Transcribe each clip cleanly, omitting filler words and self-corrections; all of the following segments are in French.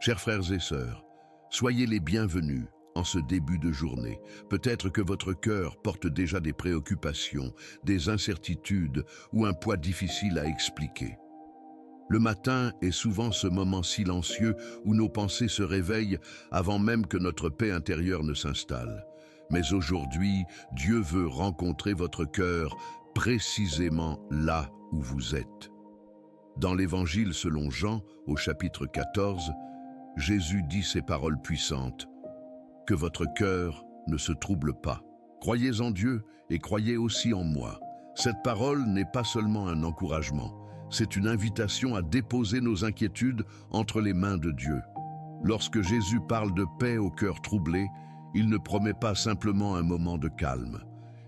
Chers frères et sœurs, soyez les bienvenus en ce début de journée. Peut-être que votre cœur porte déjà des préoccupations, des incertitudes ou un poids difficile à expliquer. Le matin est souvent ce moment silencieux où nos pensées se réveillent avant même que notre paix intérieure ne s'installe. Mais aujourd'hui, Dieu veut rencontrer votre cœur précisément là où vous êtes. Dans l'Évangile selon Jean, au chapitre 14, Jésus dit ces paroles puissantes. « Que votre cœur ne se trouble pas. Croyez en Dieu et croyez aussi en moi. » Cette parole n'est pas seulement un encouragement, c'est une invitation à déposer nos inquiétudes entre les mains de Dieu. Lorsque Jésus parle de paix au cœur troublé, il ne promet pas simplement un moment de calme.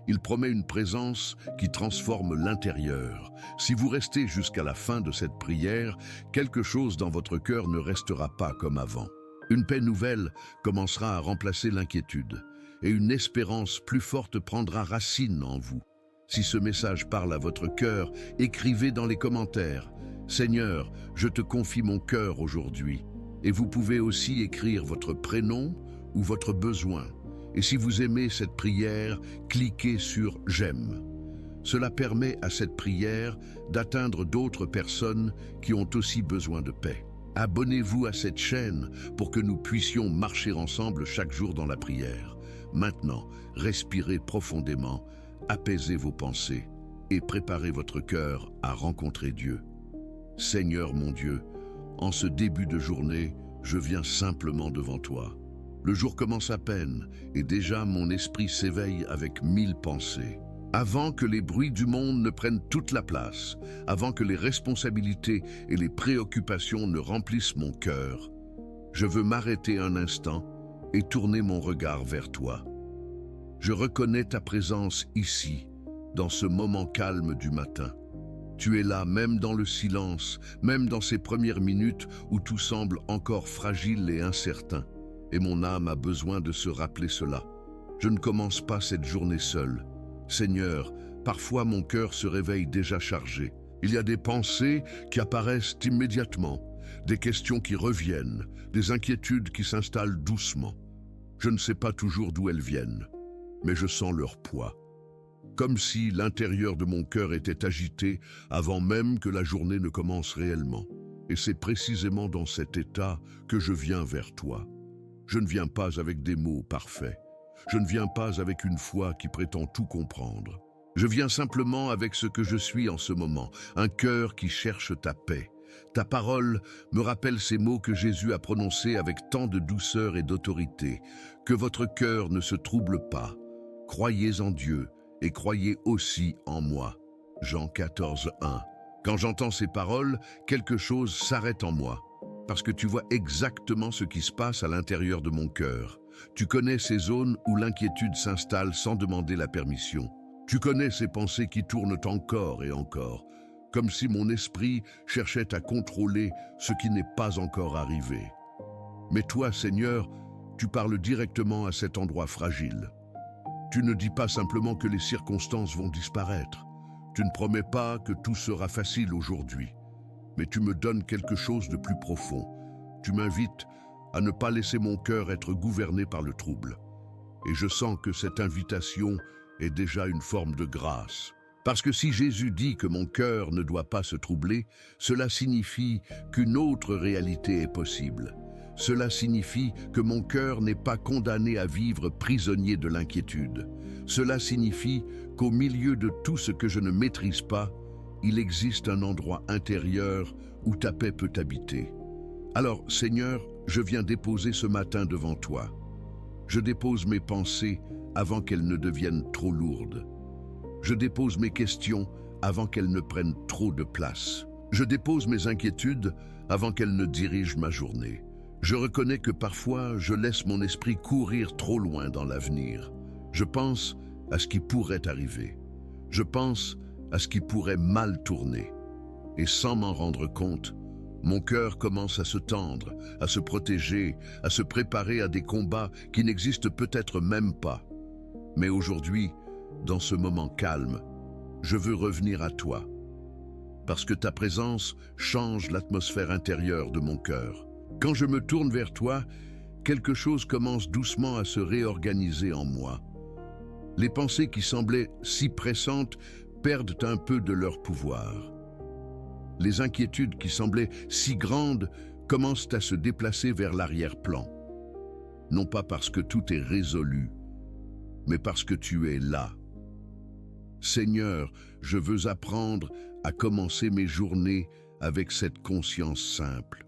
Il promet une présence qui transforme l'intérieur. Si vous restez jusqu'à la fin de cette prière, quelque chose dans votre cœur ne restera pas comme avant. Une paix nouvelle commencera à remplacer l'inquiétude, et une espérance plus forte prendra racine en vous. Si ce message parle à votre cœur, écrivez dans les commentaires « Seigneur, je te confie mon cœur aujourd'hui ». Et vous pouvez aussi écrire votre prénom ou votre besoin. Et si vous aimez cette prière, cliquez sur « J'aime ». Cela permet à cette prière d'atteindre d'autres personnes qui ont aussi besoin de paix. Abonnez-vous à cette chaîne pour que nous puissions marcher ensemble chaque jour dans la prière. Maintenant, respirez profondément, apaisez vos pensées et préparez votre cœur à rencontrer Dieu. Seigneur mon Dieu, en ce début de journée, je viens simplement devant toi. Le jour commence à peine et déjà mon esprit s'éveille avec 1000 pensées. Avant que les bruits du monde ne prennent toute la place, avant que les responsabilités et les préoccupations ne remplissent mon cœur, je veux m'arrêter un instant et tourner mon regard vers toi. Je reconnais ta présence ici, dans ce moment calme du matin. Tu es là même dans le silence, même dans ces premières minutes où tout semble encore fragile et incertain. Et mon âme a besoin de se rappeler cela. Je ne commence pas cette journée seule. Seigneur, parfois mon cœur se réveille déjà chargé. Il y a des pensées qui apparaissent immédiatement, des questions qui reviennent, des inquiétudes qui s'installent doucement. Je ne sais pas toujours d'où elles viennent, mais je sens leur poids. Comme si l'intérieur de mon cœur était agité avant même que la journée ne commence réellement. Et c'est précisément dans cet état que je viens vers toi. Je ne viens pas avec des mots parfaits. Je ne viens pas avec une foi qui prétend tout comprendre. Je viens simplement avec ce que je suis en ce moment, un cœur qui cherche ta paix. Ta parole me rappelle ces mots que Jésus a prononcés avec tant de douceur et d'autorité. Que votre cœur ne se trouble pas. Croyez en Dieu et croyez aussi en moi. Jean 14, 1. Quand j'entends ces paroles, quelque chose s'arrête en moi. Parce que tu vois exactement ce qui se passe à l'intérieur de mon cœur. Tu connais ces zones où l'inquiétude s'installe sans demander la permission. Tu connais ces pensées qui tournent encore et encore, comme si mon esprit cherchait à contrôler ce qui n'est pas encore arrivé. Mais toi, Seigneur, tu parles directement à cet endroit fragile. Tu ne dis pas simplement que les circonstances vont disparaître. Tu ne promets pas que tout sera facile aujourd'hui. Mais tu me donnes quelque chose de plus profond. Tu m'invites à ne pas laisser mon cœur être gouverné par le trouble. Et je sens que cette invitation est déjà une forme de grâce. Parce que si Jésus dit que mon cœur ne doit pas se troubler, cela signifie qu'une autre réalité est possible. Cela signifie que mon cœur n'est pas condamné à vivre prisonnier de l'inquiétude. Cela signifie qu'au milieu de tout ce que je ne maîtrise pas, il existe un endroit intérieur où ta paix peut habiter. Alors, Seigneur, je viens déposer ce matin devant toi. Je dépose mes pensées avant qu'elles ne deviennent trop lourdes. Je dépose mes questions avant qu'elles ne prennent trop de place. Je dépose mes inquiétudes avant qu'elles ne dirigent ma journée. Je reconnais que parfois, je laisse mon esprit courir trop loin dans l'avenir. Je pense à ce qui pourrait arriver. Je pense à ce qui pourrait mal tourner. Et sans m'en rendre compte, mon cœur commence à se tendre, à se protéger, à se préparer à des combats qui n'existent peut-être même pas. Mais aujourd'hui, dans ce moment calme, je veux revenir à toi. Parce que ta présence change l'atmosphère intérieure de mon cœur. Quand je me tourne vers toi, quelque chose commence doucement à se réorganiser en moi. Les pensées qui semblaient si pressantes perdent un peu de leur pouvoir. Les inquiétudes qui semblaient si grandes commencent à se déplacer vers l'arrière-plan. Non pas parce que tout est résolu, mais parce que tu es là. Seigneur, je veux apprendre à commencer mes journées avec cette conscience simple.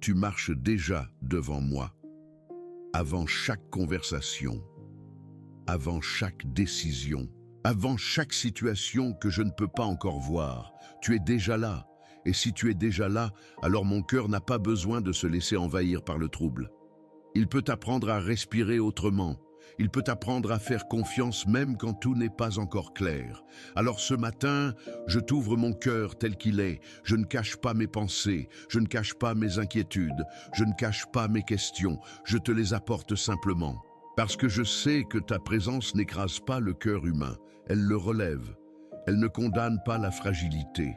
Tu marches déjà devant moi, avant chaque conversation, avant chaque décision, avant chaque situation que je ne peux pas encore voir. Tu es déjà là, et si tu es déjà là, alors mon cœur n'a pas besoin de se laisser envahir par le trouble. Il peut apprendre à respirer autrement. Il peut apprendre à faire confiance même quand tout n'est pas encore clair. Alors ce matin, je t'ouvre mon cœur tel qu'il est. Je ne cache pas mes pensées, je ne cache pas mes inquiétudes, je ne cache pas mes questions. Je te les apporte simplement. Parce que je sais que ta présence n'écrase pas le cœur humain. Elle le relève. Elle ne condamne pas la fragilité.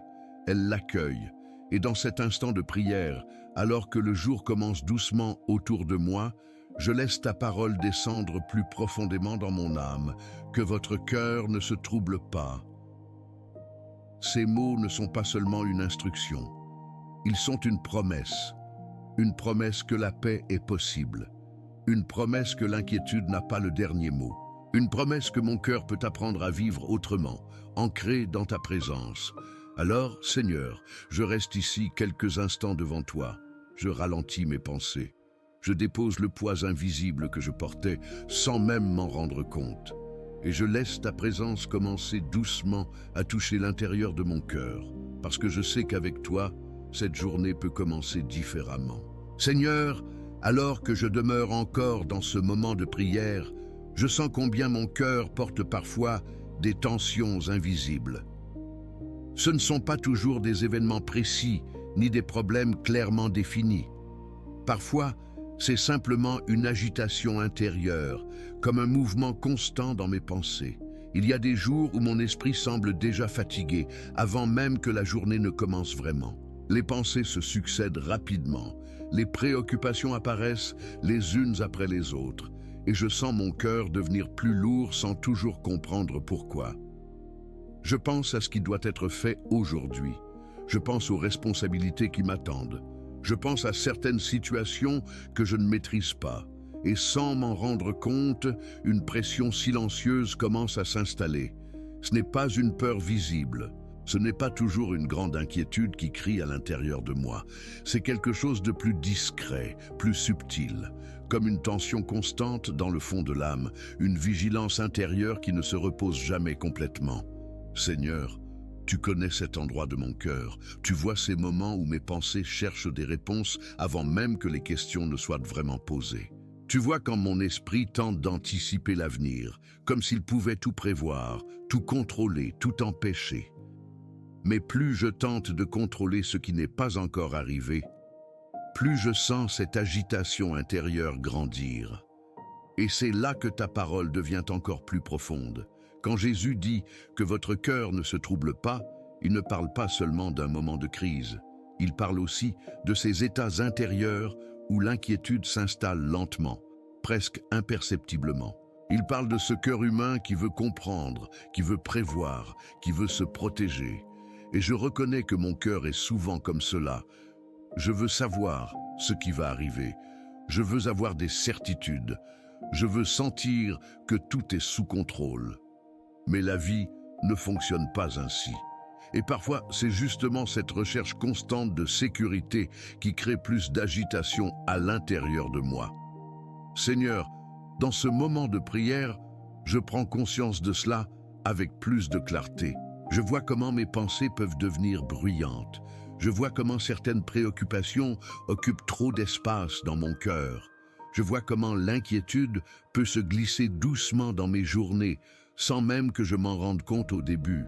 Elle l'accueille. Et dans cet instant de prière, alors que le jour commence doucement autour de moi, je laisse ta parole descendre plus profondément dans mon âme, que votre cœur ne se trouble pas. Ces mots ne sont pas seulement une instruction, ils sont une promesse que la paix est possible, une promesse que l'inquiétude n'a pas le dernier mot, une promesse que mon cœur peut apprendre à vivre autrement, ancré dans ta présence. Alors, Seigneur, je reste ici quelques instants devant toi, je ralentis mes pensées. Je dépose le poids invisible que je portais sans même m'en rendre compte. Et je laisse ta présence commencer doucement à toucher l'intérieur de mon cœur, parce que je sais qu'avec toi, cette journée peut commencer différemment. Seigneur, alors que je demeure encore dans ce moment de prière, je sens combien mon cœur porte parfois des tensions invisibles. Ce ne sont pas toujours des événements précis, ni des problèmes clairement définis. Parfois, c'est simplement une agitation intérieure, comme un mouvement constant dans mes pensées. Il y a des jours où mon esprit semble déjà fatigué, avant même que la journée ne commence vraiment. Les pensées se succèdent rapidement, les préoccupations apparaissent les unes après les autres, et je sens mon cœur devenir plus lourd sans toujours comprendre pourquoi. Je pense à ce qui doit être fait aujourd'hui. Je pense aux responsabilités qui m'attendent. Je pense à certaines situations que je ne maîtrise pas. Et sans m'en rendre compte, une pression silencieuse commence à s'installer. Ce n'est pas une peur visible. Ce n'est pas toujours une grande inquiétude qui crie à l'intérieur de moi. C'est quelque chose de plus discret, plus subtil, comme une tension constante dans le fond de l'âme, une vigilance intérieure qui ne se repose jamais complètement. Seigneur, tu connais cet endroit de mon cœur. Tu vois ces moments où mes pensées cherchent des réponses avant même que les questions ne soient vraiment posées. Tu vois quand mon esprit tente d'anticiper l'avenir, comme s'il pouvait tout prévoir, tout contrôler, tout empêcher. Mais plus je tente de contrôler ce qui n'est pas encore arrivé, plus je sens cette agitation intérieure grandir. Et c'est là que ta parole devient encore plus profonde. Quand Jésus dit que votre cœur ne se trouble pas, il ne parle pas seulement d'un moment de crise. Il parle aussi de ces états intérieurs où l'inquiétude s'installe lentement, presque imperceptiblement. Il parle de ce cœur humain qui veut comprendre, qui veut prévoir, qui veut se protéger. Et je reconnais que mon cœur est souvent comme cela. Je veux savoir ce qui va arriver. Je veux avoir des certitudes. Je veux sentir que tout est sous contrôle. Mais la vie ne fonctionne pas ainsi. Et parfois, c'est justement cette recherche constante de sécurité qui crée plus d'agitation à l'intérieur de moi. Seigneur, dans ce moment de prière, je prends conscience de cela avec plus de clarté. Je vois comment mes pensées peuvent devenir bruyantes. Je vois comment certaines préoccupations occupent trop d'espace dans mon cœur. Je vois comment l'inquiétude peut se glisser doucement dans mes journées, sans même que je m'en rende compte au début.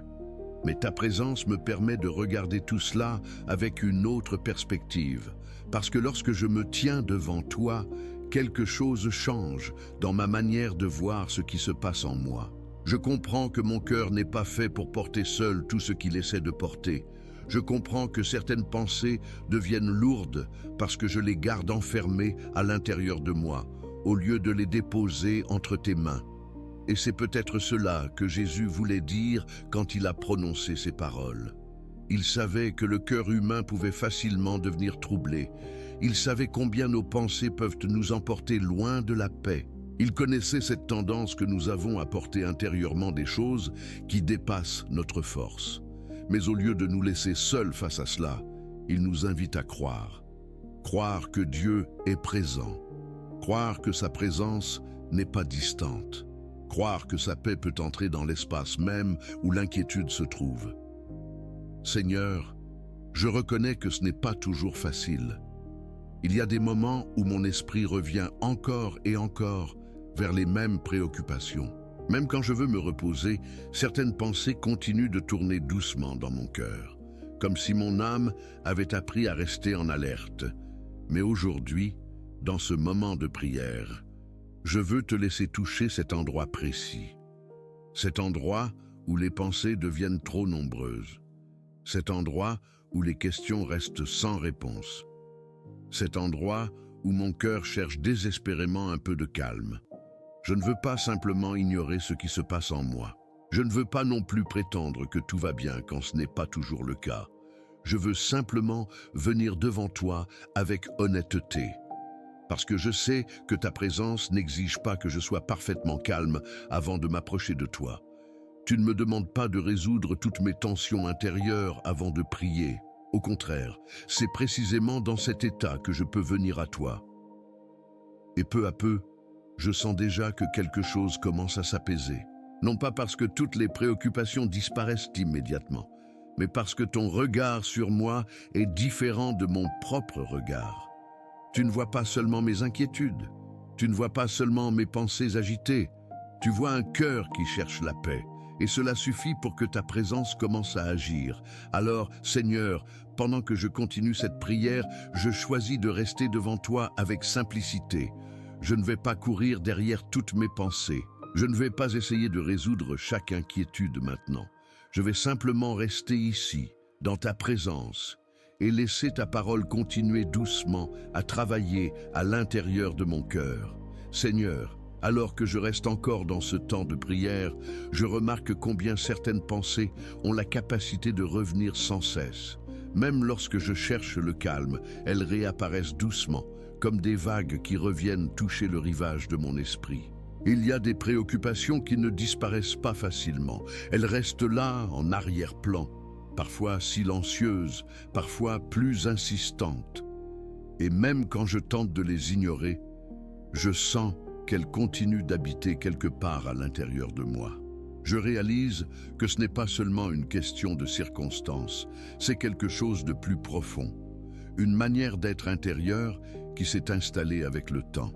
Mais ta présence me permet de regarder tout cela avec une autre perspective. Parce que lorsque je me tiens devant toi, quelque chose change dans ma manière de voir ce qui se passe en moi. Je comprends que mon cœur n'est pas fait pour porter seul tout ce qu'il essaie de porter. Je comprends que certaines pensées deviennent lourdes parce que je les garde enfermées à l'intérieur de moi, au lieu de les déposer entre tes mains. Et c'est peut-être cela que Jésus voulait dire quand il a prononcé ces paroles. Il savait que le cœur humain pouvait facilement devenir troublé. Il savait combien nos pensées peuvent nous emporter loin de la paix. Il connaissait cette tendance que nous avons à porter intérieurement des choses qui dépassent notre force. Mais au lieu de nous laisser seuls face à cela, il nous invite à croire. Croire que Dieu est présent. Croire que sa présence n'est pas distante. Croire que sa paix peut entrer dans l'espace même où l'inquiétude se trouve. Seigneur, je reconnais que ce n'est pas toujours facile. Il y a des moments où mon esprit revient encore et encore vers les mêmes préoccupations. Même quand je veux me reposer, certaines pensées continuent de tourner doucement dans mon cœur, comme si mon âme avait appris à rester en alerte. Mais aujourd'hui, dans ce moment de prière, je veux te laisser toucher cet endroit précis. Cet endroit où les pensées deviennent trop nombreuses. Cet endroit où les questions restent sans réponse. Cet endroit où mon cœur cherche désespérément un peu de calme. Je ne veux pas simplement ignorer ce qui se passe en moi. Je ne veux pas non plus prétendre que tout va bien quand ce n'est pas toujours le cas. Je veux simplement venir devant toi avec honnêteté. Parce que je sais que ta présence n'exige pas que je sois parfaitement calme avant de m'approcher de toi. Tu ne me demandes pas de résoudre toutes mes tensions intérieures avant de prier. Au contraire, c'est précisément dans cet état que je peux venir à toi. Et peu à peu, je sens déjà que quelque chose commence à s'apaiser. Non pas parce que toutes les préoccupations disparaissent immédiatement, mais parce que ton regard sur moi est différent de mon propre regard. Tu ne vois pas seulement mes inquiétudes, tu ne vois pas seulement mes pensées agitées, tu vois un cœur qui cherche la paix. Et cela suffit pour que ta présence commence à agir. Alors, Seigneur, pendant que je continue cette prière, je choisis de rester devant toi avec simplicité. Je ne vais pas courir derrière toutes mes pensées. Je ne vais pas essayer de résoudre chaque inquiétude maintenant. Je vais simplement rester ici, dans ta présence, et laisser ta parole continuer doucement à travailler à l'intérieur de mon cœur. Seigneur, alors que je reste encore dans ce temps de prière, je remarque combien certaines pensées ont la capacité de revenir sans cesse. Même lorsque je cherche le calme, elles réapparaissent doucement, comme des vagues qui reviennent toucher le rivage de mon esprit. Il y a des préoccupations qui ne disparaissent pas facilement. Elles restent là, en arrière-plan, parfois silencieuses, parfois plus insistantes. Et même quand je tente de les ignorer, je sens qu'elle continue d'habiter quelque part à l'intérieur de moi. Je réalise que ce n'est pas seulement une question de circonstances, c'est quelque chose de plus profond, une manière d'être intérieure qui s'est installée avec le temps.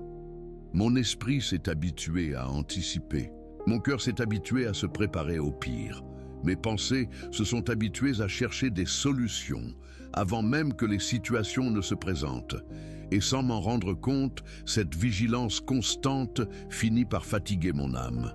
Mon esprit s'est habitué à anticiper, mon cœur s'est habitué à se préparer au pire. Mes pensées se sont habituées à chercher des solutions avant même que les situations ne se présentent. Et sans m'en rendre compte, cette vigilance constante finit par fatiguer mon âme.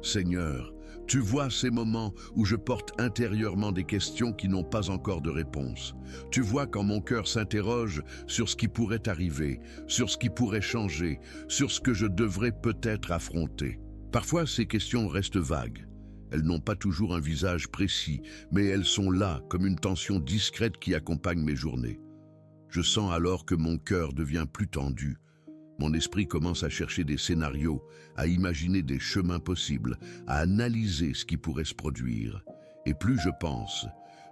Seigneur, tu vois ces moments où je porte intérieurement des questions qui n'ont pas encore de réponse. Tu vois quand mon cœur s'interroge sur ce qui pourrait arriver, sur ce qui pourrait changer, sur ce que je devrais peut-être affronter. Parfois, ces questions restent vagues. Elles n'ont pas toujours un visage précis, mais elles sont là comme une tension discrète qui accompagne mes journées. Je sens alors que mon cœur devient plus tendu. Mon esprit commence à chercher des scénarios, à imaginer des chemins possibles, à analyser ce qui pourrait se produire. Et plus je pense,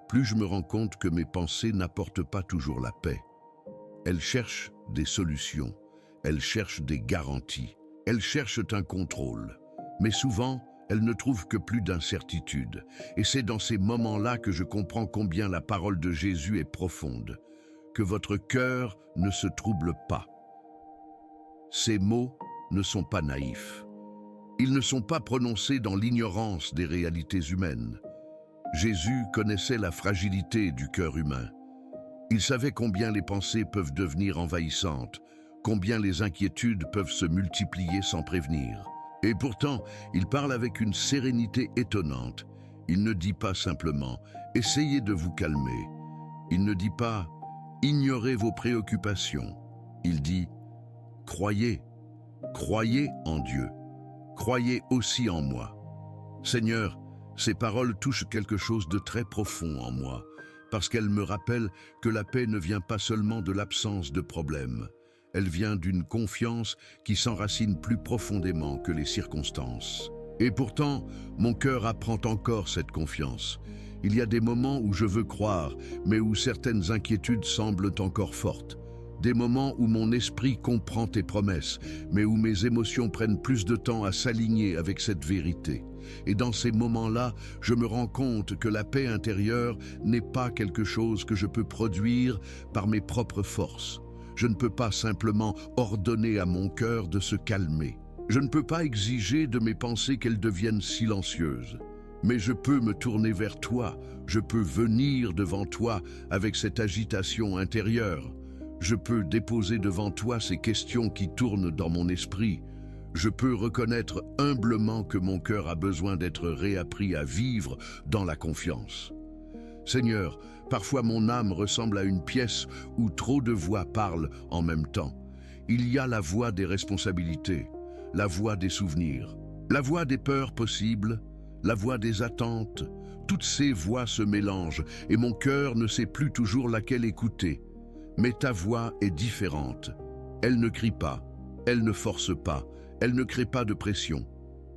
plus je me rends compte que mes pensées n'apportent pas toujours la paix. Elles cherchent des solutions, elles cherchent des garanties, elles cherchent un contrôle. Mais souvent, elles ne trouvent que plus d'incertitude. Et c'est dans ces moments-là que je comprends combien la parole de Jésus est profonde. Que votre cœur ne se trouble pas. Ces mots ne sont pas naïfs. Ils ne sont pas prononcés dans l'ignorance des réalités humaines. Jésus connaissait la fragilité du cœur humain. Il savait combien les pensées peuvent devenir envahissantes, combien les inquiétudes peuvent se multiplier sans prévenir. Et pourtant, il parle avec une sérénité étonnante. Il ne dit pas simplement Essayez de vous calmer. Il ne dit pas « ignorez vos préoccupations ». Il dit « croyez, croyez en Dieu, croyez aussi en moi ». Seigneur, ces paroles touchent quelque chose de très profond en moi, parce qu'elles me rappellent que la paix ne vient pas seulement de l'absence de problèmes. Elle vient d'une confiance qui s'enracine plus profondément que les circonstances. Et pourtant, mon cœur apprend encore cette confiance. Il y a des moments où je veux croire, mais où certaines inquiétudes semblent encore fortes. Des moments où mon esprit comprend tes promesses, mais où mes émotions prennent plus de temps à s'aligner avec cette vérité. Et dans ces moments-là, je me rends compte que la paix intérieure n'est pas quelque chose que je peux produire par mes propres forces. Je ne peux pas simplement ordonner à mon cœur de se calmer. Je ne peux pas exiger de mes pensées qu'elles deviennent silencieuses. Mais je peux me tourner vers toi, je peux venir devant toi avec cette agitation intérieure. Je peux déposer devant toi ces questions qui tournent dans mon esprit. Je peux reconnaître humblement que mon cœur a besoin d'être réappris à vivre dans la confiance. Seigneur, parfois mon âme ressemble à une pièce où trop de voix parlent en même temps. Il y a la voix des responsabilités, la voix des souvenirs, la voix des peurs possibles, la voix des attentes. Toutes ces voix se mélangent et mon cœur ne sait plus toujours laquelle écouter. Mais ta voix est différente. Elle ne crie pas, elle ne force pas, elle ne crée pas de pression.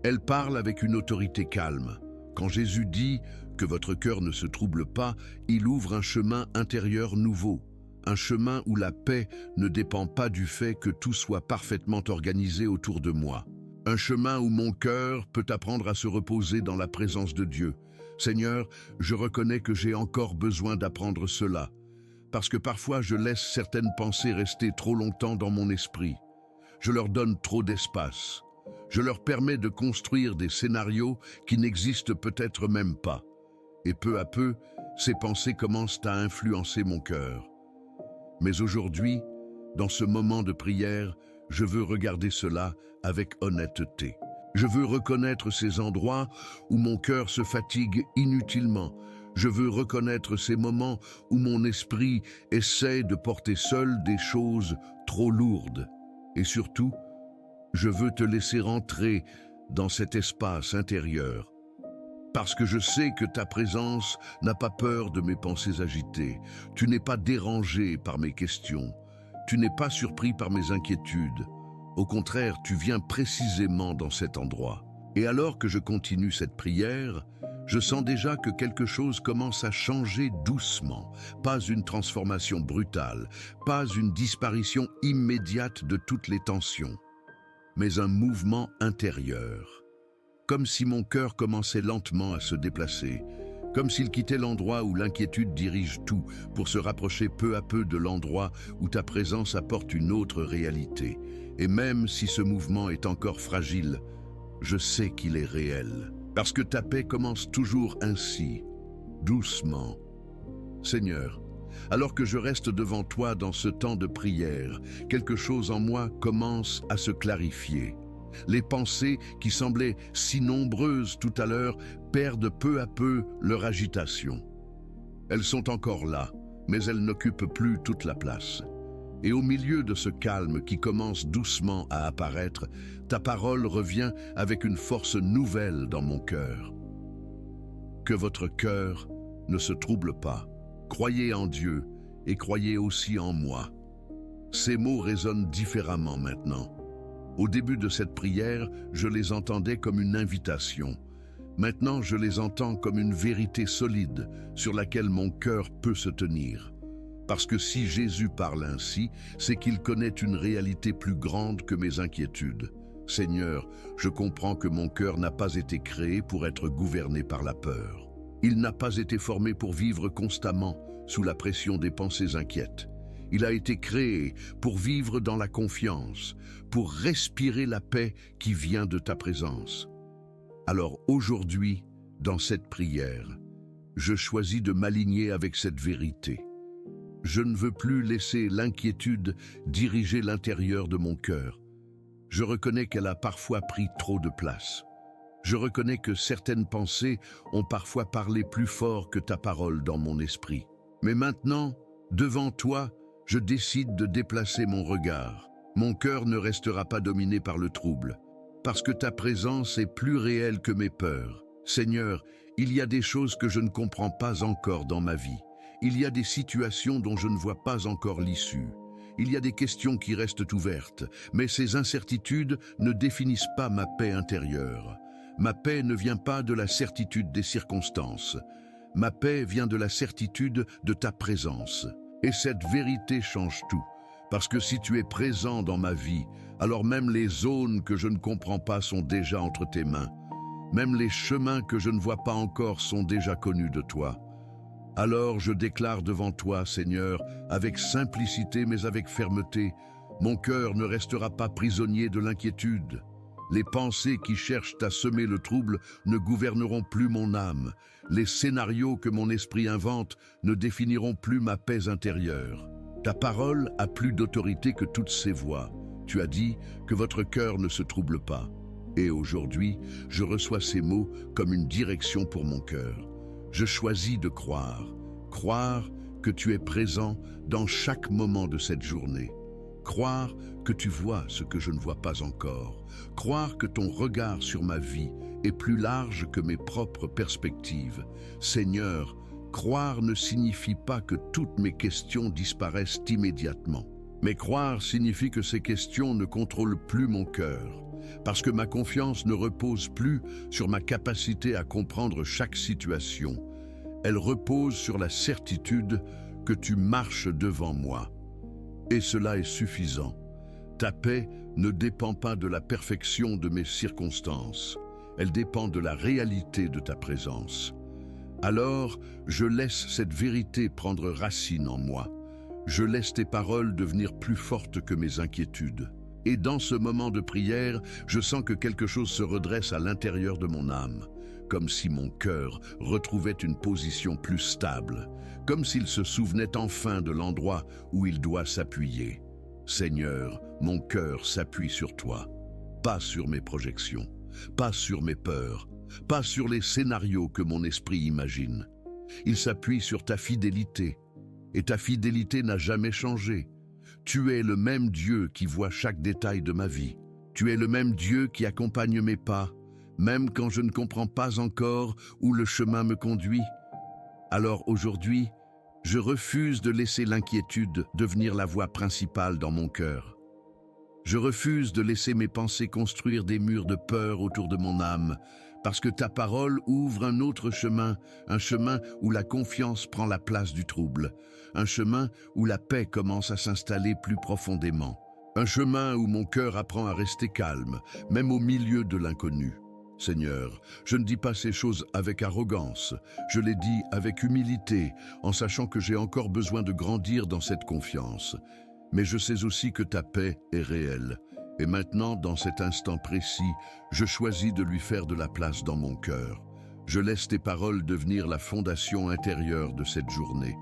Elle parle avec une autorité calme. Quand Jésus dit que votre cœur ne se trouble pas, il ouvre un chemin intérieur nouveau. Un chemin où la paix ne dépend pas du fait que tout soit parfaitement organisé autour de moi. Un chemin où mon cœur peut apprendre à se reposer dans la présence de Dieu. Seigneur, je reconnais que j'ai encore besoin d'apprendre cela, parce que parfois je laisse certaines pensées rester trop longtemps dans mon esprit. Je leur donne trop d'espace. Je leur permets de construire des scénarios qui n'existent peut-être même pas. Et peu à peu, ces pensées commencent à influencer mon cœur. Mais aujourd'hui, dans ce moment de prière, je veux regarder cela avec honnêteté. Je veux reconnaître ces endroits où mon cœur se fatigue inutilement. Je veux reconnaître ces moments où mon esprit essaie de porter seul des choses trop lourdes. Et surtout, je veux te laisser entrer dans cet espace intérieur. Parce que je sais que ta présence n'a pas peur de mes pensées agitées. Tu n'es pas dérangé par mes questions. Tu n'es pas surpris par mes inquiétudes. Au contraire, tu viens précisément dans cet endroit. Et alors que je continue cette prière, je sens déjà que quelque chose commence à changer doucement. Pas une transformation brutale, pas une disparition immédiate de toutes les tensions, mais un mouvement intérieur. Comme si mon cœur commençait lentement à se déplacer, comme s'il quittait l'endroit où l'inquiétude dirige tout pour se rapprocher peu à peu de l'endroit où ta présence apporte une autre réalité. Et même si ce mouvement est encore fragile, je sais qu'il est réel. Parce que ta paix commence toujours ainsi, doucement. Seigneur, alors que je reste devant toi dans ce temps de prière, quelque chose en moi commence à se clarifier. Les pensées qui semblaient si nombreuses tout à l'heure perdent peu à peu leur agitation. Elles sont encore là, mais elles n'occupent plus toute la place. Et au milieu de ce calme qui commence doucement à apparaître, ta parole revient avec une force nouvelle dans mon cœur. Que votre cœur ne se trouble pas. Croyez en Dieu et croyez aussi en moi. Ces mots résonnent différemment maintenant. Au début de cette prière, je les entendais comme une invitation. Maintenant, je les entends comme une vérité solide sur laquelle mon cœur peut se tenir. Parce que si Jésus parle ainsi, c'est qu'il connaît une réalité plus grande que mes inquiétudes. Seigneur, je comprends que mon cœur n'a pas été créé pour être gouverné par la peur. Il n'a pas été formé pour vivre constamment sous la pression des pensées inquiètes. Il a été créé pour vivre dans la confiance, pour respirer la paix qui vient de ta présence. Alors aujourd'hui, dans cette prière, je choisis de m'aligner avec cette vérité. Je ne veux plus laisser l'inquiétude diriger l'intérieur de mon cœur. Je reconnais qu'elle a parfois pris trop de place. Je reconnais que certaines pensées ont parfois parlé plus fort que ta parole dans mon esprit. Mais maintenant, devant toi, je décide de déplacer mon regard. Mon cœur ne restera pas dominé par le trouble, parce que ta présence est plus réelle que mes peurs. Seigneur, il y a des choses que je ne comprends pas encore dans ma vie. Il y a des situations dont je ne vois pas encore l'issue. Il y a des questions qui restent ouvertes, mais ces incertitudes ne définissent pas ma paix intérieure. Ma paix ne vient pas de la certitude des circonstances. Ma paix vient de la certitude de ta présence. Et cette vérité change tout. Parce que si tu es présent dans ma vie, alors même les zones que je ne comprends pas sont déjà entre tes mains. Même les chemins que je ne vois pas encore sont déjà connus de toi. Alors je déclare devant toi, Seigneur, avec simplicité mais avec fermeté, mon cœur ne restera pas prisonnier de l'inquiétude. Les pensées qui cherchent à semer le trouble ne gouverneront plus mon âme. Les scénarios que mon esprit invente ne définiront plus ma paix intérieure. Ta parole a plus d'autorité que toutes ces voix. Tu as dit que votre cœur ne se trouble pas. Et aujourd'hui, je reçois ces mots comme une direction pour mon cœur. Je choisis de croire. Croire que tu es présent dans chaque moment de cette journée. Croire que tu vois ce que je ne vois pas encore. Croire que ton regard sur ma vie est plus large que mes propres perspectives. Seigneur, croire ne signifie pas que toutes mes questions disparaissent immédiatement. Mais croire signifie que ces questions ne contrôlent plus mon cœur. Parce que ma confiance ne repose plus sur ma capacité à comprendre chaque situation. Elle repose sur la certitude que tu marches devant moi. Et cela est suffisant. Ta paix ne dépend pas de la perfection de mes circonstances. Elle dépend de la réalité de ta présence. Alors, je laisse cette vérité prendre racine en moi. Je laisse tes paroles devenir plus fortes que mes inquiétudes. Et dans ce moment de prière, je sens que quelque chose se redresse à l'intérieur de mon âme, comme si mon cœur retrouvait une position plus stable, comme s'il se souvenait enfin de l'endroit où il doit s'appuyer. Seigneur, mon cœur s'appuie sur toi, pas sur mes projections, pas sur mes peurs, pas sur les scénarios que mon esprit imagine. Il s'appuie sur ta fidélité, et ta fidélité n'a jamais changé. Tu es le même Dieu qui voit chaque détail de ma vie. Tu es le même Dieu qui accompagne mes pas, même quand je ne comprends pas encore où le chemin me conduit. Alors aujourd'hui, je refuse de laisser l'inquiétude devenir la voie principale dans mon cœur. Je refuse de laisser mes pensées construire des murs de peur autour de mon âme, parce que ta parole ouvre un autre chemin, un chemin où la confiance prend la place du trouble, un chemin où la paix commence à s'installer plus profondément, un chemin où mon cœur apprend à rester calme, même au milieu de l'inconnu. Seigneur, je ne dis pas ces choses avec arrogance, je les dis avec humilité, en sachant que j'ai encore besoin de grandir dans cette confiance. Mais je sais aussi que ta paix est réelle. Et maintenant, dans cet instant précis, je choisis de lui faire de la place dans mon cœur. Je laisse tes paroles devenir la fondation intérieure de cette journée.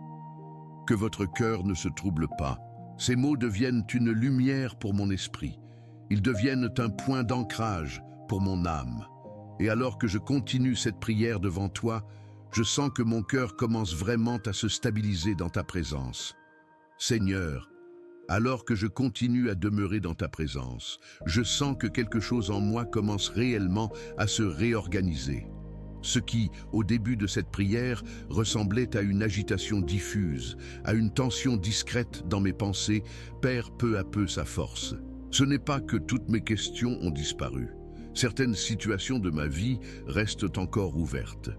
Que votre cœur ne se trouble pas. Ces mots deviennent une lumière pour mon esprit. Ils deviennent un point d'ancrage pour mon âme. Et alors que je continue cette prière devant toi, je sens que mon cœur commence vraiment à se stabiliser dans ta présence. Seigneur, alors que je continue à demeurer dans ta présence, je sens que quelque chose en moi commence réellement à se réorganiser. Ce qui, au début de cette prière, ressemblait à une agitation diffuse, à une tension discrète dans mes pensées, perd peu à peu sa force. Ce n'est pas que toutes mes questions ont disparu. Certaines situations de ma vie restent encore ouvertes.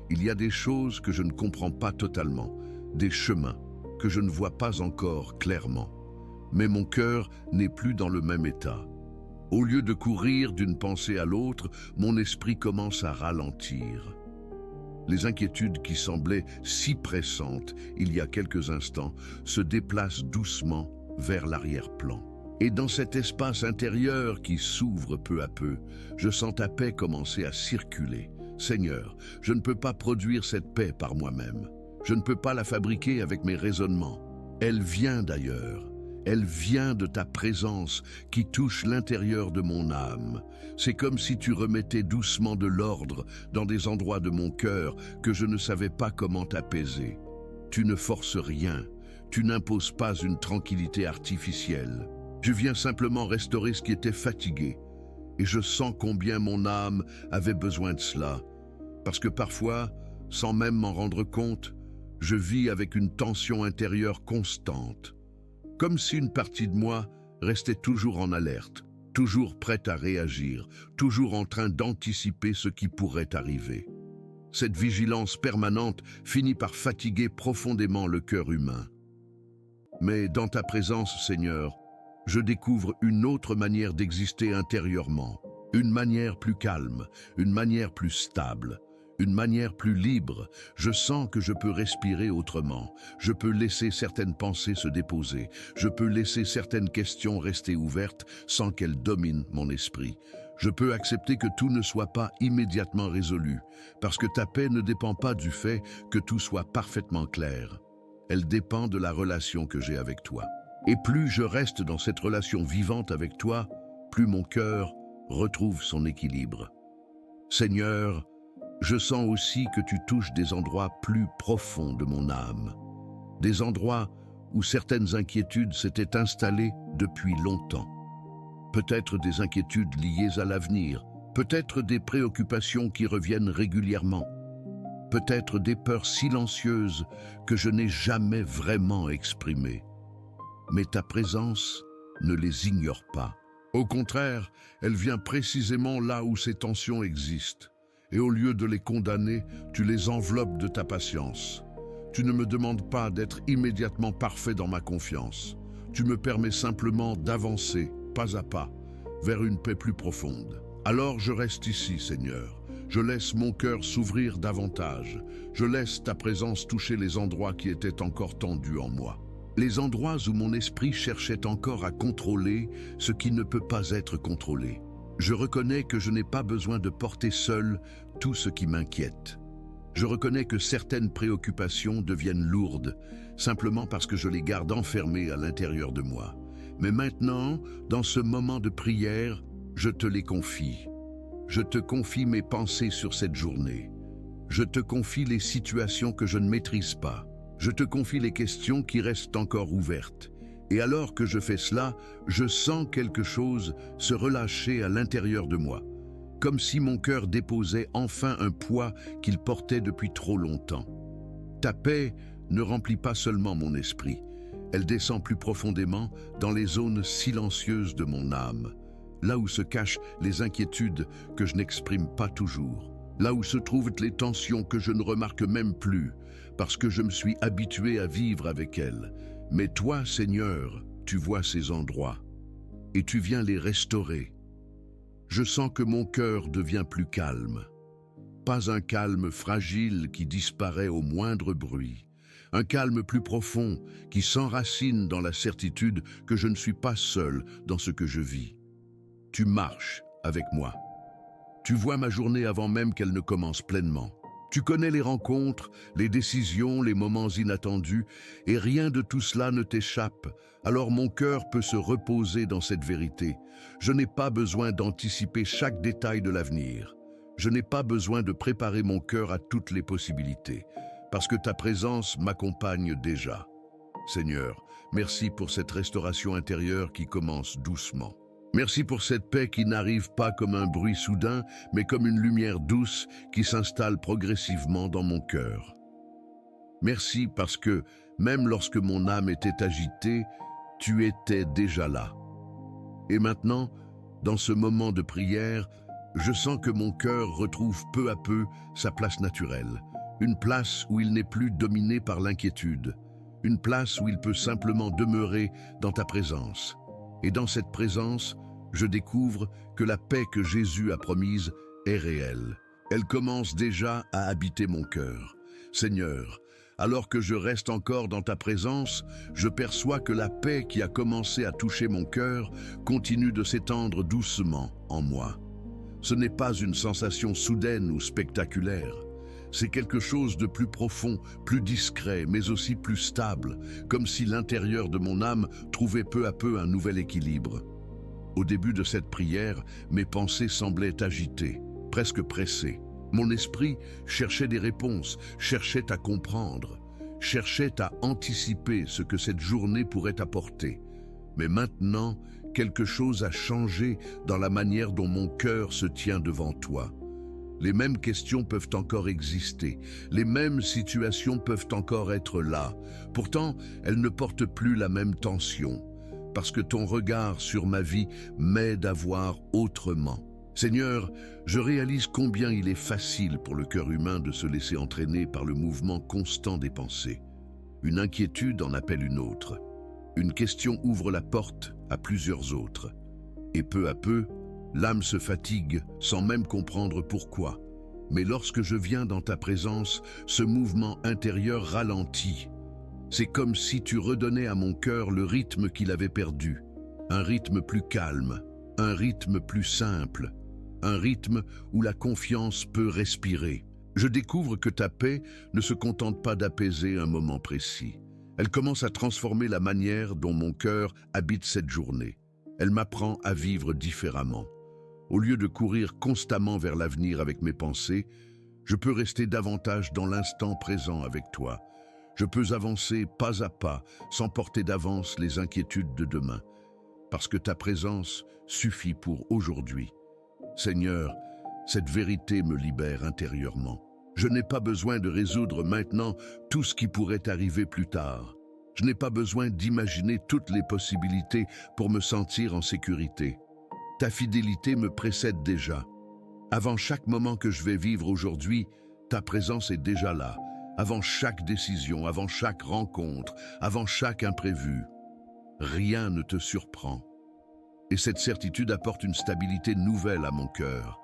Il y a des choses que je ne comprends pas totalement, des chemins que je ne vois pas encore clairement. Mais mon cœur n'est plus dans le même état. Au lieu de courir d'une pensée à l'autre, mon esprit commence à ralentir. Les inquiétudes qui semblaient si pressantes il y a quelques instants se déplacent doucement vers l'arrière-plan. Et dans cet espace intérieur qui s'ouvre peu à peu, je sens ta paix commencer à circuler. Seigneur, je ne peux pas produire cette paix par moi-même. Je ne peux pas la fabriquer avec mes raisonnements. Elle vient d'ailleurs. Elle vient de ta présence qui touche l'intérieur de mon âme. C'est comme si tu remettais doucement de l'ordre dans des endroits de mon cœur que je ne savais pas comment apaiser. Tu ne forces rien, tu n'imposes pas une tranquillité artificielle. Je viens simplement restaurer ce qui était fatigué. Et je sens combien mon âme avait besoin de cela. Parce que parfois, sans même m'en rendre compte, je vis avec une tension intérieure constante. Comme si une partie de moi restait toujours en alerte, toujours prête à réagir, toujours en train d'anticiper ce qui pourrait arriver. Cette vigilance permanente finit par fatiguer profondément le cœur humain. Mais dans ta présence, Seigneur, je découvre une autre manière d'exister intérieurement, une manière plus calme, une manière plus stable, une manière plus libre. Je sens que je peux respirer autrement, je peux laisser certaines pensées se déposer, je peux laisser certaines questions rester ouvertes sans qu'elles dominent mon esprit. Je peux accepter que tout ne soit pas immédiatement résolu, parce que ta paix ne dépend pas du fait que tout soit parfaitement clair. Elle dépend de la relation que j'ai avec toi. Et plus je reste dans cette relation vivante avec toi, plus mon cœur retrouve son équilibre. Seigneur, je sens aussi que tu touches des endroits plus profonds de mon âme. Des endroits où certaines inquiétudes s'étaient installées depuis longtemps. Peut-être des inquiétudes liées à l'avenir, peut-être des préoccupations qui reviennent régulièrement, peut-être des peurs silencieuses que je n'ai jamais vraiment exprimées. Mais ta présence ne les ignore pas. Au contraire, elle vient précisément là où ces tensions existent. Et au lieu de les condamner, tu les enveloppes de ta patience. Tu ne me demandes pas d'être immédiatement parfait dans ma confiance. Tu me permets simplement d'avancer, pas à pas, vers une paix plus profonde. Alors je reste ici, Seigneur. Je laisse mon cœur s'ouvrir davantage. Je laisse ta présence toucher les endroits qui étaient encore tendus en moi. Les endroits où mon esprit cherchait encore à contrôler ce qui ne peut pas être contrôlé. Je reconnais que je n'ai pas besoin de porter seul tout ce qui m'inquiète. Je reconnais que certaines préoccupations deviennent lourdes, simplement parce que je les garde enfermées à l'intérieur de moi. Mais maintenant, dans ce moment de prière, je te les confie. Je te confie mes pensées sur cette journée. Je te confie les situations que je ne maîtrise pas. Je te confie les questions qui restent encore ouvertes. Et alors que je fais cela, je sens quelque chose se relâcher à l'intérieur de moi, comme si mon cœur déposait enfin un poids qu'il portait depuis trop longtemps. Ta paix ne remplit pas seulement mon esprit, elle descend plus profondément dans les zones silencieuses de mon âme, là où se cachent les inquiétudes que je n'exprime pas toujours, là où se trouvent les tensions que je ne remarque même plus, parce que je me suis habitué à vivre avec elles. Mais toi, Seigneur, tu vois ces endroits, et tu viens les restaurer. Je sens que mon cœur devient plus calme. Pas un calme fragile qui disparaît au moindre bruit. Un calme plus profond qui s'enracine dans la certitude que je ne suis pas seul dans ce que je vis. Tu marches avec moi. Tu vois ma journée avant même qu'elle ne commence pleinement. Tu connais les rencontres, les décisions, les moments inattendus, et rien de tout cela ne t'échappe. Alors mon cœur peut se reposer dans cette vérité. Je n'ai pas besoin d'anticiper chaque détail de l'avenir. Je n'ai pas besoin de préparer mon cœur à toutes les possibilités, parce que ta présence m'accompagne déjà. Seigneur, merci pour cette restauration intérieure qui commence doucement. Merci pour cette paix qui n'arrive pas comme un bruit soudain, mais comme une lumière douce qui s'installe progressivement dans mon cœur. Merci parce que, même lorsque mon âme était agitée, tu étais déjà là. Et maintenant, dans ce moment de prière, je sens que mon cœur retrouve peu à peu sa place naturelle, une place où il n'est plus dominé par l'inquiétude, une place où il peut simplement demeurer dans ta présence. Et dans cette présence, je découvre que la paix que Jésus a promise est réelle. Elle commence déjà à habiter mon cœur. Seigneur, alors que je reste encore dans ta présence, je perçois que la paix qui a commencé à toucher mon cœur continue de s'étendre doucement en moi. Ce n'est pas une sensation soudaine ou spectaculaire. C'est quelque chose de plus profond, plus discret, mais aussi plus stable, comme si l'intérieur de mon âme trouvait peu à peu un nouvel équilibre. Au début de cette prière, mes pensées semblaient agitées, presque pressées. Mon esprit cherchait des réponses, cherchait à comprendre, cherchait à anticiper ce que cette journée pourrait apporter. Mais maintenant, quelque chose a changé dans la manière dont mon cœur se tient devant toi. Les mêmes questions peuvent encore exister, les mêmes situations peuvent encore être là. Pourtant, elles ne portent plus la même tension, parce que ton regard sur ma vie m'aide à voir autrement. Seigneur, je réalise combien il est facile pour le cœur humain de se laisser entraîner par le mouvement constant des pensées. Une inquiétude en appelle une autre. Une question ouvre la porte à plusieurs autres. Et peu à peu, l'âme se fatigue sans même comprendre pourquoi. Mais lorsque je viens dans ta présence, ce mouvement intérieur ralentit. C'est comme si tu redonnais à mon cœur le rythme qu'il avait perdu. Un rythme plus calme, un rythme plus simple, un rythme où la confiance peut respirer. Je découvre que ta paix ne se contente pas d'apaiser un moment précis. Elle commence à transformer la manière dont mon cœur habite cette journée. Elle m'apprend à vivre différemment. Au lieu de courir constamment vers l'avenir avec mes pensées, je peux rester davantage dans l'instant présent avec toi. Je peux avancer pas à pas, sans porter d'avance les inquiétudes de demain, parce que ta présence suffit pour aujourd'hui. Seigneur, cette vérité me libère intérieurement. Je n'ai pas besoin de résoudre maintenant tout ce qui pourrait arriver plus tard. Je n'ai pas besoin d'imaginer toutes les possibilités pour me sentir en sécurité. Ta fidélité me précède déjà. Avant chaque moment que je vais vivre aujourd'hui, ta présence est déjà là. Avant chaque décision, avant chaque rencontre, avant chaque imprévu. Rien ne te surprend. Et cette certitude apporte une stabilité nouvelle à mon cœur.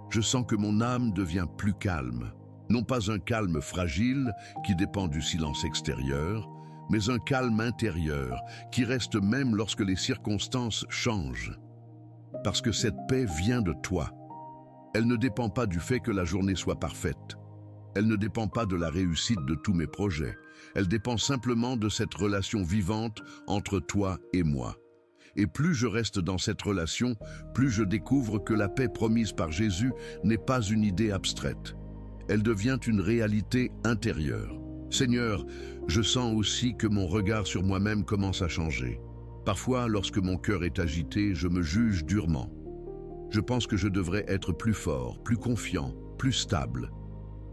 Je sens que mon âme devient plus calme. Non pas un calme fragile qui dépend du silence extérieur, mais un calme intérieur qui reste même lorsque les circonstances changent. Parce que cette paix vient de toi. Elle ne dépend pas du fait que la journée soit parfaite. Elle ne dépend pas de la réussite de tous mes projets. Elle dépend simplement de cette relation vivante entre toi et moi. Et plus je reste dans cette relation, plus je découvre que la paix promise par Jésus n'est pas une idée abstraite. Elle devient une réalité intérieure. Seigneur, je sens aussi que mon regard sur moi-même commence à changer. Parfois, lorsque mon cœur est agité, je me juge durement. Je pense que je devrais être plus fort, plus confiant, plus stable.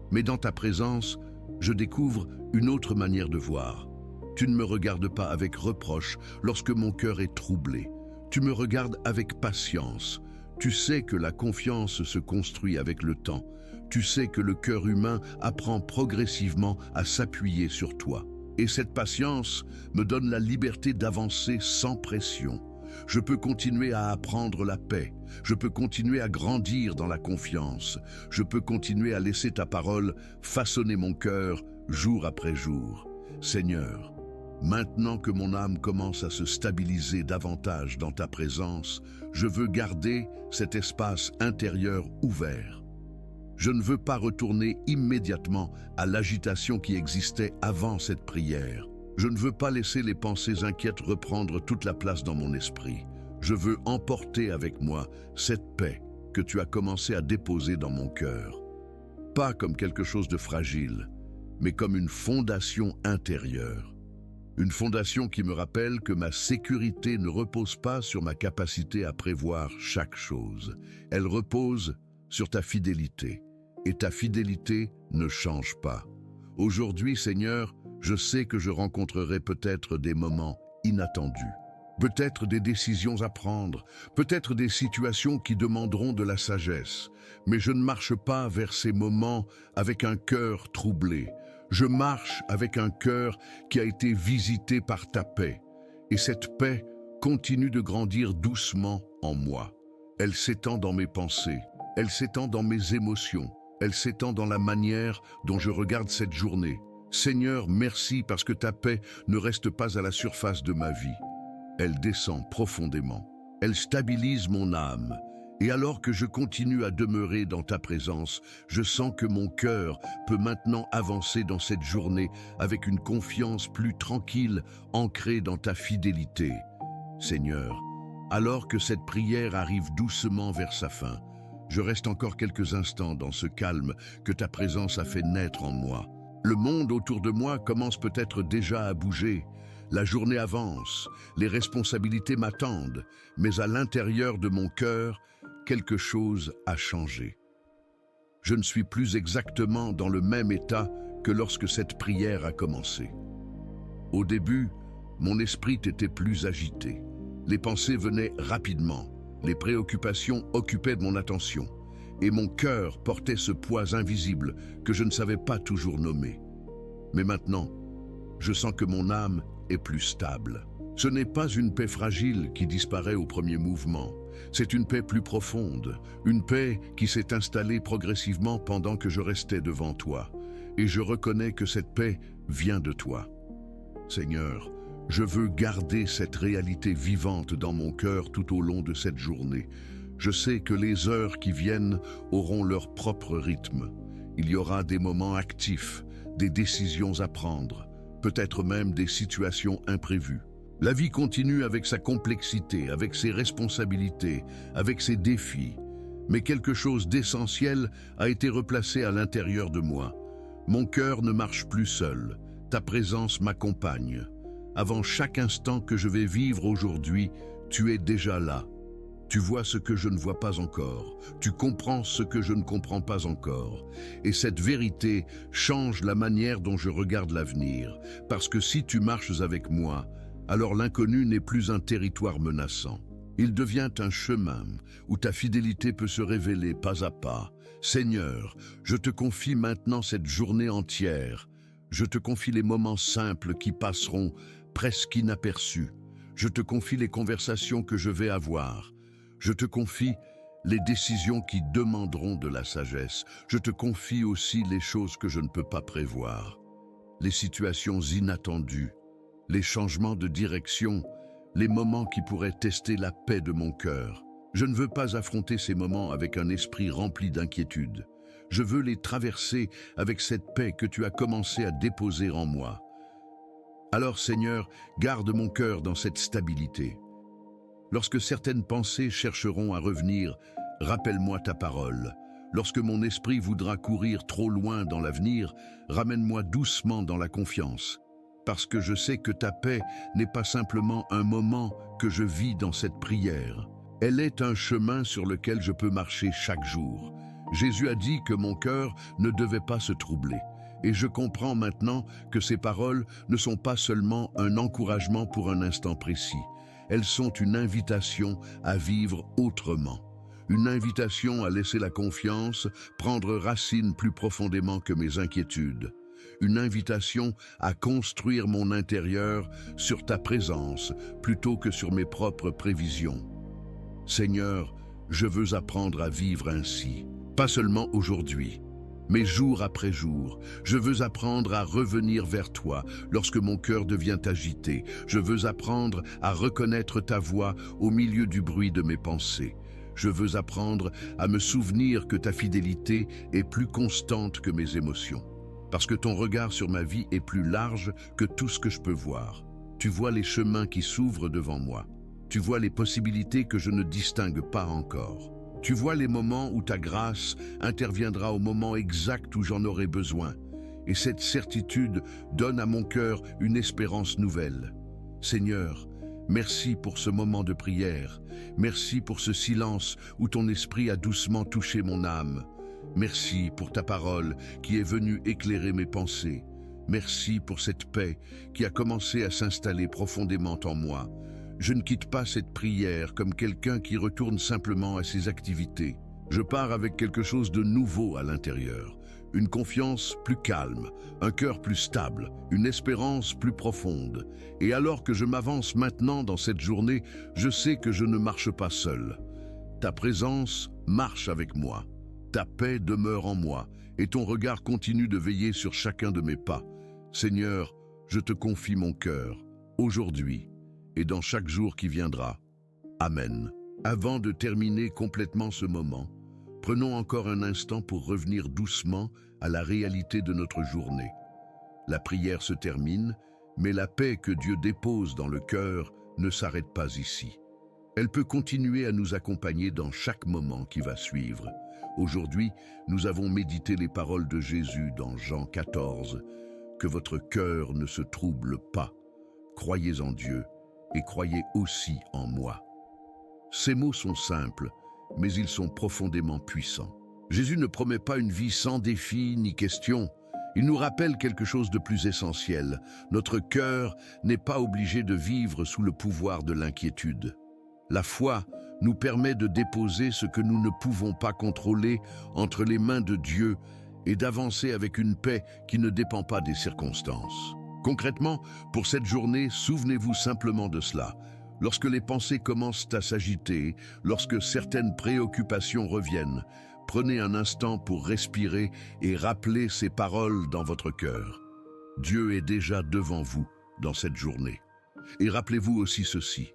Mais dans ta présence, je découvre une autre manière de voir. Tu ne me regardes pas avec reproche lorsque mon cœur est troublé. Tu me regardes avec patience. Tu sais que la confiance se construit avec le temps. Tu sais que le cœur humain apprend progressivement à s'appuyer sur toi. Et cette patience me donne la liberté d'avancer sans pression. Je peux continuer à apprendre la paix. Je peux continuer à grandir dans la confiance. Je peux continuer à laisser ta parole façonner mon cœur jour après jour. Seigneur, maintenant que mon âme commence à se stabiliser davantage dans ta présence, je veux garder cet espace intérieur ouvert. Je ne veux pas retourner immédiatement à l'agitation qui existait avant cette prière. Je ne veux pas laisser les pensées inquiètes reprendre toute la place dans mon esprit. Je veux emporter avec moi cette paix que tu as commencé à déposer dans mon cœur. Pas comme quelque chose de fragile, mais comme une fondation intérieure. Une fondation qui me rappelle que ma sécurité ne repose pas sur ma capacité à prévoir chaque chose. Elle repose sur ta fidélité. Et ta fidélité ne change pas. Aujourd'hui, Seigneur, je sais que je rencontrerai peut-être des moments inattendus. Peut-être des décisions à prendre, peut-être des situations qui demanderont de la sagesse. Mais je ne marche pas vers ces moments avec un cœur troublé. Je marche avec un cœur qui a été visité par ta paix. Et cette paix continue de grandir doucement en moi. Elle s'étend dans mes pensées, elle s'étend dans mes émotions, elle s'étend dans la manière dont je regarde cette journée. Seigneur, merci parce que ta paix ne reste pas à la surface de ma vie. Elle descend profondément. Elle stabilise mon âme. Et alors que je continue à demeurer dans ta présence, je sens que mon cœur peut maintenant avancer dans cette journée avec une confiance plus tranquille, ancrée dans ta fidélité. Seigneur, alors que cette prière arrive doucement vers sa fin, je reste encore quelques instants dans ce calme que ta présence a fait naître en moi. Le monde autour de moi commence peut-être déjà à bouger. La journée avance, les responsabilités m'attendent, mais à l'intérieur de mon cœur, quelque chose a changé. Je ne suis plus exactement dans le même état que lorsque cette prière a commencé. Au début, mon esprit était plus agité. Les pensées venaient rapidement, les préoccupations occupaient de mon attention, et mon cœur portait ce poids invisible que je ne savais pas toujours nommer. Mais maintenant, je sens que mon âme est plus stable. Ce n'est pas une paix fragile qui disparaît au premier mouvement. C'est une paix plus profonde, une paix qui s'est installée progressivement pendant que je restais devant toi. Et je reconnais que cette paix vient de toi. Seigneur, je veux garder cette réalité vivante dans mon cœur tout au long de cette journée. Je sais que les heures qui viennent auront leur propre rythme. Il y aura des moments actifs, des décisions à prendre, peut-être même des situations imprévues. La vie continue avec sa complexité, avec ses responsabilités, avec ses défis. Mais quelque chose d'essentiel a été replacé à l'intérieur de moi. Mon cœur ne marche plus seul. Ta présence m'accompagne. Avant chaque instant que je vais vivre aujourd'hui, tu es déjà là. Tu vois ce que je ne vois pas encore. Tu comprends ce que je ne comprends pas encore. Et cette vérité change la manière dont je regarde l'avenir. Parce que si tu marches avec moi, alors l'inconnu n'est plus un territoire menaçant. Il devient un chemin où ta fidélité peut se révéler pas à pas. Seigneur, je te confie maintenant cette journée entière. Je te confie les moments simples qui passeront presque inaperçus. Je te confie les conversations que je vais avoir. Je te confie les décisions qui demanderont de la sagesse. Je te confie aussi les choses que je ne peux pas prévoir. Les situations inattendues, les changements de direction, les moments qui pourraient tester la paix de mon cœur. Je ne veux pas affronter ces moments avec un esprit rempli d'inquiétude. Je veux les traverser avec cette paix que tu as commencé à déposer en moi. Alors Seigneur, garde mon cœur dans cette stabilité. Lorsque certaines pensées chercheront à revenir, rappelle-moi ta parole. Lorsque mon esprit voudra courir trop loin dans l'avenir, ramène-moi doucement dans la confiance. Parce que je sais que ta paix n'est pas simplement un moment que je vis dans cette prière. Elle est un chemin sur lequel je peux marcher chaque jour. Jésus a dit que mon cœur ne devait pas se troubler. Et je comprends maintenant que ces paroles ne sont pas seulement un encouragement pour un instant précis. Elles sont une invitation à vivre autrement. Une invitation à laisser la confiance prendre racine plus profondément que mes inquiétudes. Une invitation à construire mon intérieur sur ta présence plutôt que sur mes propres prévisions. Seigneur, je veux apprendre à vivre ainsi, pas seulement aujourd'hui, mais jour après jour. Je veux apprendre à revenir vers toi lorsque mon cœur devient agité. Je veux apprendre à reconnaître ta voix au milieu du bruit de mes pensées. Je veux apprendre à me souvenir que ta fidélité est plus constante que mes émotions. Parce que ton regard sur ma vie est plus large que tout ce que je peux voir. Tu vois les chemins qui s'ouvrent devant moi. Tu vois les possibilités que je ne distingue pas encore. Tu vois les moments où ta grâce interviendra au moment exact où j'en aurai besoin. Et cette certitude donne à mon cœur une espérance nouvelle. Seigneur, merci pour ce moment de prière. Merci pour ce silence où ton esprit a doucement touché mon âme. Merci pour ta parole qui est venue éclairer mes pensées. Merci pour cette paix qui a commencé à s'installer profondément en moi. Je ne quitte pas cette prière comme quelqu'un qui retourne simplement à ses activités. Je pars avec quelque chose de nouveau à l'intérieur. Une confiance plus calme, un cœur plus stable, une espérance plus profonde. Et alors que je m'avance maintenant dans cette journée, je sais que je ne marche pas seul. Ta présence marche avec moi. Ta paix demeure en moi et ton regard continue de veiller sur chacun de mes pas. Seigneur, je te confie mon cœur, aujourd'hui et dans chaque jour qui viendra. Amen. Avant de terminer complètement ce moment, prenons encore un instant pour revenir doucement à la réalité de notre journée. La prière se termine, mais la paix que Dieu dépose dans le cœur ne s'arrête pas ici. Elle peut continuer à nous accompagner dans chaque moment qui va suivre. Aujourd'hui, nous avons médité les paroles de Jésus dans Jean 14. Que votre cœur ne se trouble pas. Croyez en Dieu et croyez aussi en moi. Ces mots sont simples, mais ils sont profondément puissants. Jésus ne promet pas une vie sans défis ni questions. Il nous rappelle quelque chose de plus essentiel. Notre cœur n'est pas obligé de vivre sous le pouvoir de l'inquiétude. La foi nous permet de déposer ce que nous ne pouvons pas contrôler entre les mains de Dieu et d'avancer avec une paix qui ne dépend pas des circonstances. Concrètement, pour cette journée, souvenez-vous simplement de cela. Lorsque les pensées commencent à s'agiter, lorsque certaines préoccupations reviennent, prenez un instant pour respirer et rappeler ces paroles dans votre cœur. Dieu est déjà devant vous dans cette journée. Et rappelez-vous aussi ceci.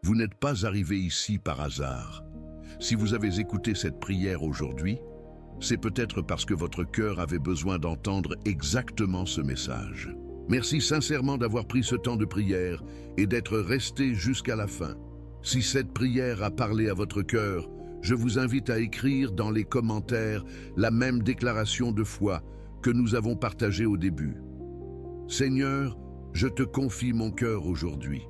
Vous n'êtes pas arrivé ici par hasard. Si vous avez écouté cette prière aujourd'hui, c'est peut-être parce que votre cœur avait besoin d'entendre exactement ce message. Merci sincèrement d'avoir pris ce temps de prière et d'être resté jusqu'à la fin. Si cette prière a parlé à votre cœur, je vous invite à écrire dans les commentaires la même déclaration de foi que nous avons partagée au début. Seigneur, je te confie mon cœur aujourd'hui.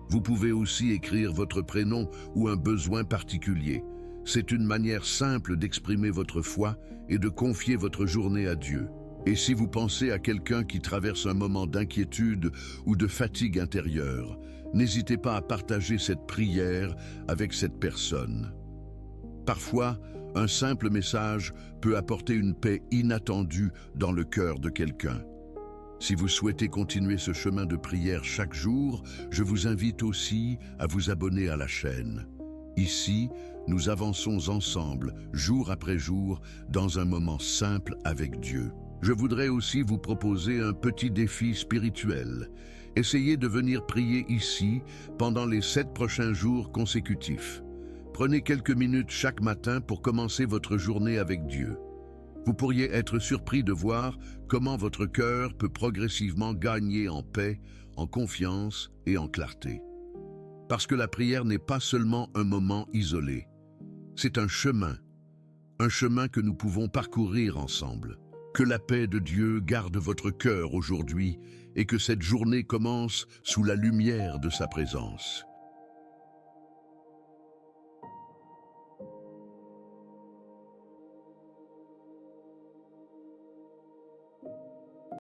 Vous pouvez aussi écrire votre prénom ou un besoin particulier. C'est une manière simple d'exprimer votre foi et de confier votre journée à Dieu. Et si vous pensez à quelqu'un qui traverse un moment d'inquiétude ou de fatigue intérieure, n'hésitez pas à partager cette prière avec cette personne. Parfois, un simple message peut apporter une paix inattendue dans le cœur de quelqu'un. Si vous souhaitez continuer ce chemin de prière chaque jour, je vous invite aussi à vous abonner à la chaîne. Ici, nous avançons ensemble, jour après jour, dans un moment simple avec Dieu. Je voudrais aussi vous proposer un petit défi spirituel. Essayez de venir prier ici pendant les 7 prochains jours consécutifs. Prenez quelques minutes chaque matin pour commencer votre journée avec Dieu. Vous pourriez être surpris de voir comment votre cœur peut progressivement gagner en paix, en confiance et en clarté. Parce que la prière n'est pas seulement un moment isolé. C'est un chemin que nous pouvons parcourir ensemble. Que la paix de Dieu garde votre cœur aujourd'hui et que cette journée commence sous la lumière de sa présence.